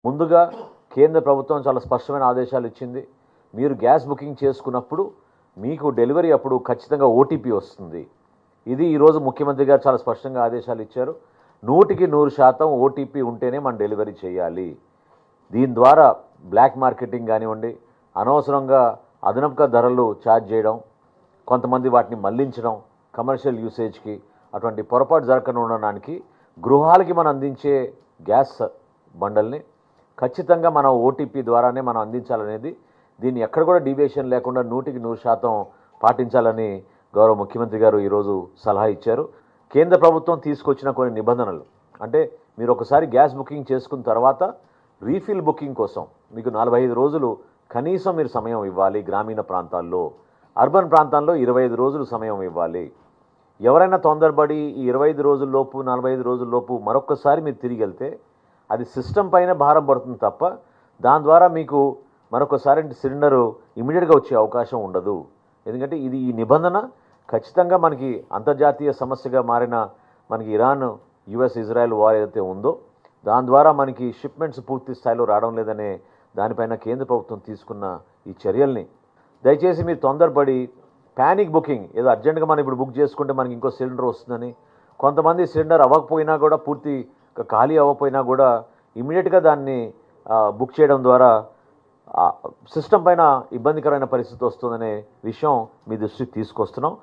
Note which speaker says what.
Speaker 1: ముందుగా కేంద్ర ప్రభుత్వం చాలా స్పష్టమైన ఆదేశాలు ఇచ్చింది. మీరు గ్యాస్ బుకింగ్ చేసుకున్నప్పుడు మీకు డెలివరీ అప్పుడు ఖచ్చితంగా ఓటీపీ వస్తుంది. ఇది ఈరోజు ముఖ్యమంత్రి గారు చాలా స్పష్టంగా ఆదేశాలు ఇచ్చారు. 100% ఓటీపీ ఉంటేనే మనం డెలివరీ చేయాలి. దీని ద్వారా బ్లాక్ మార్కెటింగ్ కానివ్వండి, అనవసరంగా అదనపుగా ధరలు ఛార్జ్ చేయడం, కొంతమంది వాటిని మళ్లించడం కమర్షియల్ యూసేజ్కి, అటువంటి పొరపాటు జరగకుండా ఉండడానికి గృహాలకి మనం అందించే గ్యాస్ బండల్ని ఖచ్చితంగా మనం ఓటీపీ ద్వారానే మనం అందించాలనేది, దీన్ని ఎక్కడ కూడా డీవియేషన్ లేకుండా 100% పాటించాలని గౌరవ ముఖ్యమంత్రి గారు ఈరోజు సలహా ఇచ్చారు. కేంద్ర ప్రభుత్వం తీసుకొచ్చిన కొన్ని నిబంధనలు అంటే, మీరు ఒకసారి గ్యాస్ బుకింగ్ చేసుకున్న తర్వాత రీఫిల్ బుకింగ్ కోసం మీకు 45 రోజులు కనీసం మీరు సమయం ఇవ్వాలి. గ్రామీణ ప్రాంతాల్లో, అర్బన్ ప్రాంతాల్లో 25 రోజులు సమయం ఇవ్వాలి. ఎవరైనా తొందరపడి ఈ 25 రోజుల్లోపు 45 రోజుల్లోపు మరొకసారి మీరు తిరిగి వెళ్తే అది సిస్టమ్ పైన భారం పడుతుంది తప్ప దాని ద్వారా మీకు మరొకసారి సిలిండరు ఇమీడియట్గా వచ్చే అవకాశం ఉండదు. ఎందుకంటే ఇది ఈ నిబంధన ఖచ్చితంగా మనకి అంతర్జాతీయ సమస్యగా మారిన మనకి ఇరాన్ యుఎస్ ఇజ్రాయెల్ వార్ ఏదైతే ఉందో దాని ద్వారా మనకి షిప్మెంట్స్ పూర్తి స్థాయిలో రావడం లేదనే దానిపైన కేంద్ర ప్రభుత్వం తీసుకున్న ఈ చర్యల్ని దయచేసి మీరు తొందరపడి ప్యానిక్ బుకింగ్ ఏదో అర్జెంటుగా మనం ఇప్పుడు బుక్ చేసుకుంటే మనకి ఇంకో సిలిండర్ వస్తుందని, కొంతమంది సిలిండర్ అవ్వకపోయినా కూడా పూర్తి ఖాళీ అవ్వకపోయినా కూడా ఇమీడియట్గా దాన్ని బుక్ చేయడం ద్వారా సిస్టమ్ పైన ఇబ్బందికరమైన పరిస్థితి వస్తుందనే విషయం మీ దృష్టికి తీసుకొస్తున్నాం.